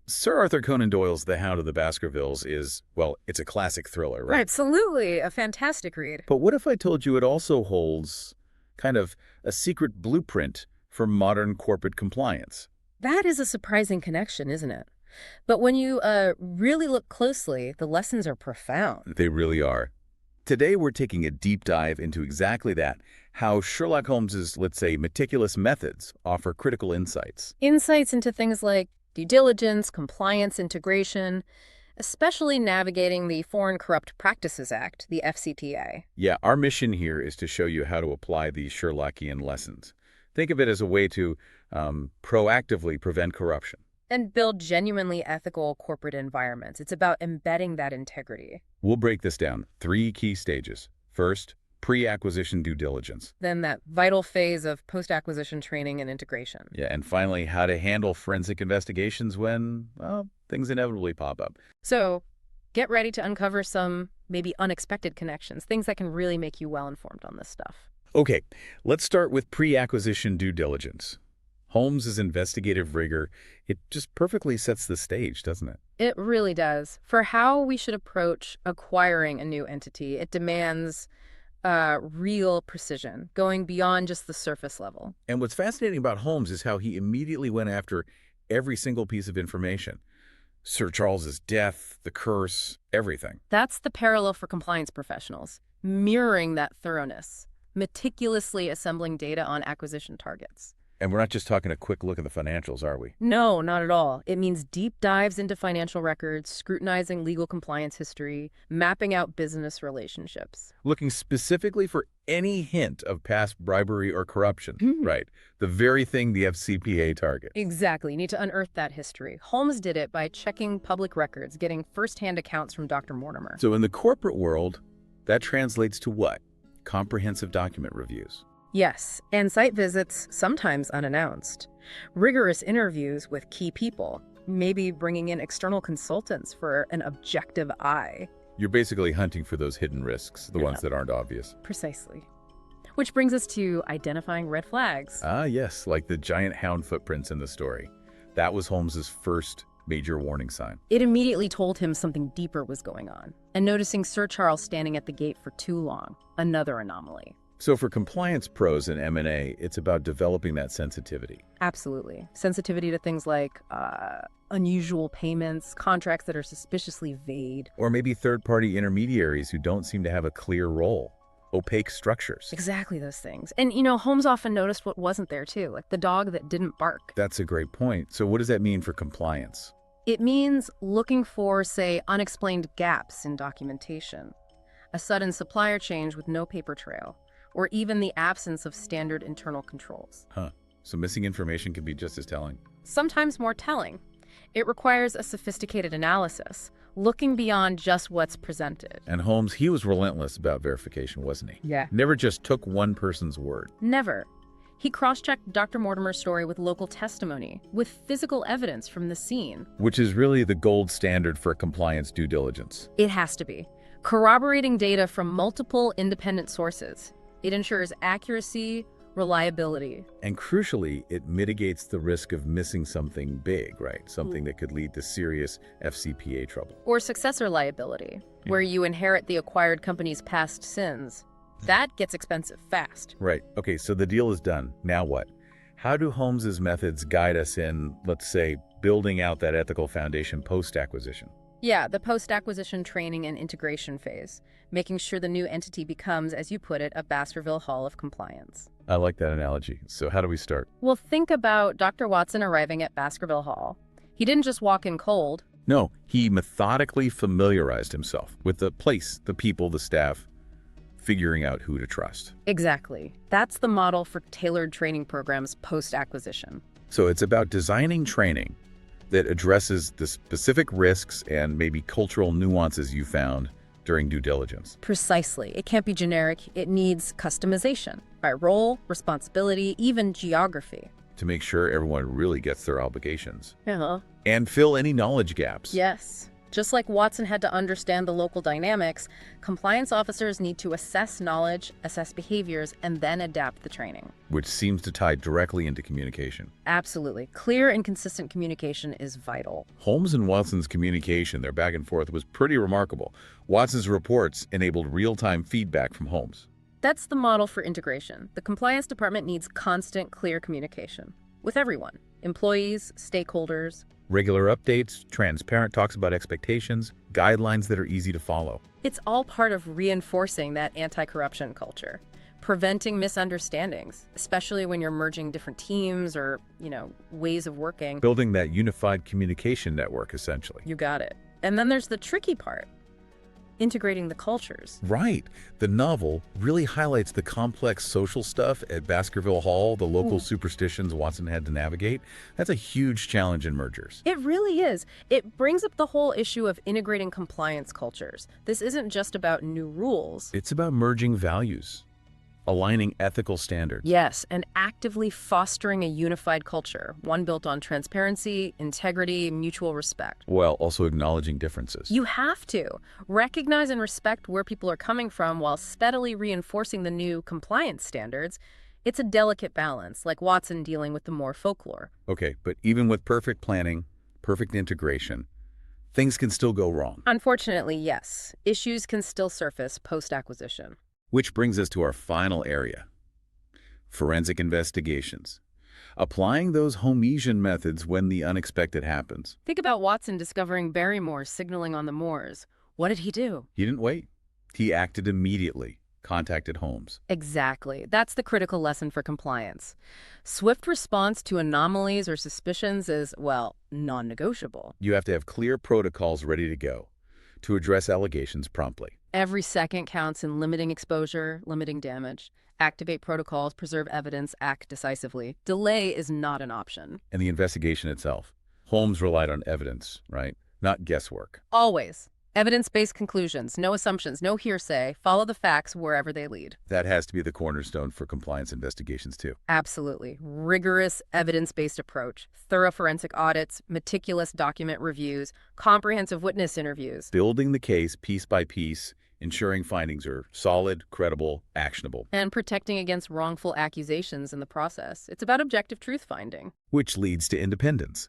Sir Arthur Conan Doyle's The Hound of the Baskervilles is, well, it's a classic thriller, right? Absolutely, a fantastic read. But what if I told you it also holds kind of a secret blueprint for modern corporate compliance? That is a surprising connection, isn't it? But when you really look closely, the lessons are profound. They really are. Today, we're taking a deep dive into exactly that, how Sherlock Holmes's, let's say, meticulous methods offer critical insights. Insights into things like due diligence, compliance, integration, especially navigating the Foreign Corrupt Practices Act, the FCPA. Yeah, our mission here is to show you how to apply these Sherlockian lessons. Think of it as a way to proactively prevent corruption. And build genuinely ethical corporate environments. It's about embedding that integrity. We'll break this down. 3 key stages. First, pre-acquisition due diligence. Then that vital phase of post-acquisition training and integration. Yeah, and finally, how to handle forensic investigations when, well, things inevitably pop up. So get ready to uncover some maybe unexpected connections, things that can really make you well-informed on this stuff. Okay, let's start with pre-acquisition due diligence. Holmes's investigative rigor, it just perfectly sets the stage, doesn't it? It really does. For how we should approach acquiring a new entity, it demands real precision, going beyond just the surface level. And what's fascinating about Holmes is how he immediately went after every single piece of information. Sir Charles's death, the curse, everything. That's the parallel for compliance professionals, mirroring that thoroughness, meticulously assembling data on acquisition targets. And we're not just talking a quick look at the financials, are we? No, not at all. It means deep dives into financial records, scrutinizing legal compliance history, mapping out business relationships. Looking specifically for any hint of past bribery or corruption. Right. The very thing the FCPA targets. Exactly. You need to unearth that history. Holmes did it by checking public records, getting first-hand accounts from Dr. Mortimer. So in the corporate world, that translates to what? Comprehensive document reviews. Yes, and site visits, sometimes unannounced. Rigorous interviews with key people, maybe bringing in external consultants for an objective eye. You're basically hunting for those hidden risks, the ones that aren't obvious. Precisely. Which brings us to identifying red flags. Ah, yes, like the giant hound footprints in the story. That was Holmes's first major warning sign. It immediately told him something deeper was going on. And noticing Sir Charles standing at the gate for too long, another anomaly. So for compliance pros in M&A, it's about developing that sensitivity. Absolutely. Sensitivity to things like unusual payments, contracts that are suspiciously vague. Or maybe third-party intermediaries who don't seem to have a clear role. Opaque structures. Exactly those things. And, Holmes often noticed what wasn't there, too, like the dog that didn't bark. That's a great point. So what does that mean for compliance? It means looking for, say, unexplained gaps in documentation, a sudden supplier change with no paper trail, or even the absence of standard internal controls. So missing information can be just as telling. Sometimes more telling. It requires a sophisticated analysis, looking beyond just what's presented. And Holmes, he was relentless about verification, wasn't he? Yeah. Never just took one person's word. Never. He cross-checked Dr. Mortimer's story with local testimony, with physical evidence from the scene. Which is really the gold standard for compliance due diligence. It has to be. Corroborating data from multiple independent sources. It ensures accuracy, reliability. And crucially, it mitigates the risk of missing something big, right? Something that could lead to serious FCPA trouble. Or successor liability, where you inherit the acquired company's past sins. That gets expensive fast. Right. Okay, so the deal is done. Now what? How do Holmes's methods guide us in, let's say, building out that ethical foundation post-acquisition? Yeah, the post-acquisition training and integration phase, making sure the new entity becomes, as you put it, a Baskerville Hall of Compliance. I like that analogy. So how do we start? Well, think about Dr. Watson arriving at Baskerville Hall. He didn't just walk in cold. No, he methodically familiarized himself with the place, the people, the staff, figuring out who to trust. Exactly. That's the model for tailored training programs post-acquisition. So it's about designing training that addresses the specific risks and maybe cultural nuances you found during due diligence. Precisely. It can't be generic. It needs customization by role, responsibility, even geography. To make sure everyone really gets their obligations. Uh-huh. And fill any knowledge gaps. Yes. Just like Watson had to understand the local dynamics, compliance officers need to assess knowledge, assess behaviors, and then adapt the training. Which seems to tie directly into communication. Absolutely. Clear and consistent communication is vital. Holmes and Watson's communication, their back and forth, was pretty remarkable. Watson's reports enabled real-time feedback from Holmes. That's the model for integration. The compliance department needs constant, clear communication with everyone, employees, stakeholders. Regular updates, transparent talks about expectations, guidelines that are easy to follow. It's all part of reinforcing that anti-corruption culture, preventing misunderstandings, especially when you're merging different teams or, ways of working. Building that unified communication network, essentially. You got it. And then there's the tricky part. Integrating the cultures. Right. The novel really highlights the complex social stuff at Baskerville Hall, the local superstitions Watson had to navigate. That's a huge challenge in mergers. It really is. It brings up the whole issue of integrating compliance cultures. This isn't just about new rules. It's about merging values, aligning ethical standards. Yes, and actively fostering a unified culture, one built on transparency, integrity, mutual respect. While also acknowledging differences. You have to recognize and respect where people are coming from while steadily reinforcing the new compliance standards. It's a delicate balance, like Watson dealing with the more folklore. Okay, but even with perfect planning, perfect integration, things can still go wrong. Unfortunately, yes. Issues can still surface post-acquisition. Which brings us to our final area, forensic investigations. Applying those Holmesian methods when the unexpected happens. Think about Watson discovering Barrymore signaling on the moors. What did he do? He didn't wait. He acted immediately, contacted Holmes. Exactly. That's the critical lesson for compliance. Swift response to anomalies or suspicions is, non-negotiable. You have to have clear protocols ready to go to address allegations promptly. Every second counts in limiting exposure, limiting damage. Activate protocols, preserve evidence, act decisively. Delay is not an option. And the investigation itself. Holmes relied on evidence, right? Not guesswork. Always. Evidence-based conclusions, no assumptions, no hearsay. Follow the facts wherever they lead. That has to be the cornerstone for compliance investigations, too. Absolutely. Rigorous evidence-based approach, thorough forensic audits, meticulous document reviews, comprehensive witness interviews. Building the case piece by piece, ensuring findings are solid, credible, actionable. And protecting against wrongful accusations in the process. It's about objective truth-finding. Which leads to independence.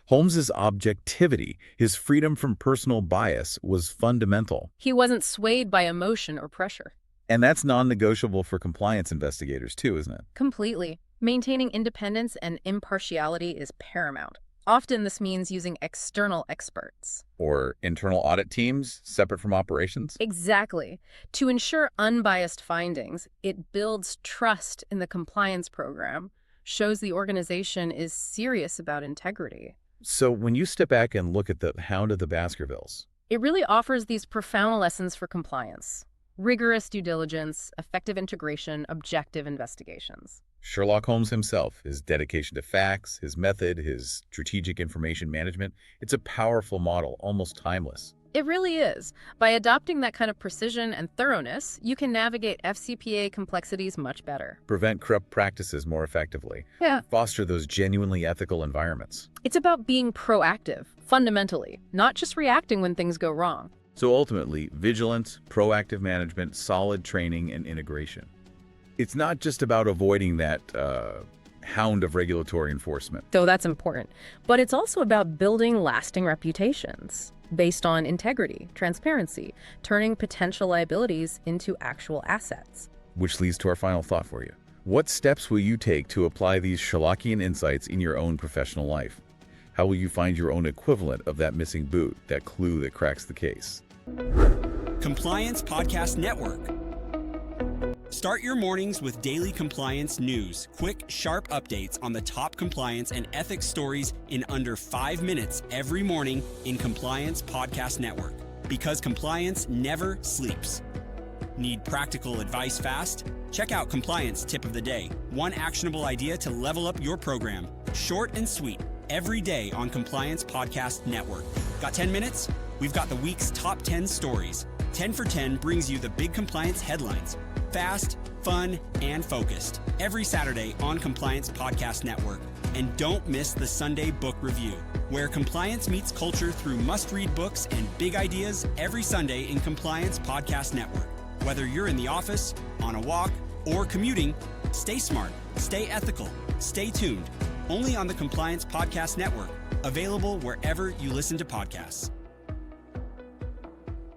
Holmes's objectivity, his freedom from personal bias, was fundamental. He wasn't swayed by emotion or pressure. And that's non-negotiable for compliance investigators too, isn't it? Completely. Maintaining independence and impartiality is paramount. Often this means using external experts. Or internal audit teams, separate from operations? Exactly. To ensure unbiased findings, it builds trust in the compliance program, shows the organization is serious about integrity. So when you step back and look at the Hound of the Baskervilles, it really offers these profound lessons for compliance. Rigorous due diligence, effective integration, objective investigations. Sherlock Holmes himself, his dedication to facts, his method, his strategic information management, it's a powerful model, almost timeless. It really is. By adopting that kind of precision and thoroughness, you can navigate FCPA complexities much better. Prevent corrupt practices more effectively. Yeah. Foster those genuinely ethical environments. It's about being proactive, fundamentally, not just reacting when things go wrong. So ultimately, vigilance, proactive management, solid training, and integration. It's not just about avoiding that hound of regulatory enforcement. Though that's important. But it's also about building lasting reputations based on integrity, transparency, turning potential liabilities into actual assets. Which leads to our final thought for you. What steps will you take to apply these Sherlockian insights in your own professional life? How will you find your own equivalent of that missing boot, that clue that cracks the case? Compliance Podcast Network. Start your mornings with daily compliance news, quick, sharp updates on the top compliance and ethics stories in under 5 minutes every morning in Compliance Podcast Network. Because compliance never sleeps. Need practical advice fast? Check out Compliance Tip of the Day. One actionable idea to level up your program. Short and sweet, every day on Compliance Podcast Network. Got 10 minutes? We've got the week's top 10 stories. 10 for 10 brings you the big compliance headlines. Fast, fun, and focused. Every Saturday on Compliance Podcast Network. And don't miss the Sunday Book Review. where compliance meets culture through must-read books and big ideas every Sunday in Compliance Podcast Network. Whether you're in the office, on a walk, or commuting, stay smart, stay ethical, stay tuned. Only on the Compliance Podcast Network, available wherever you listen to podcasts.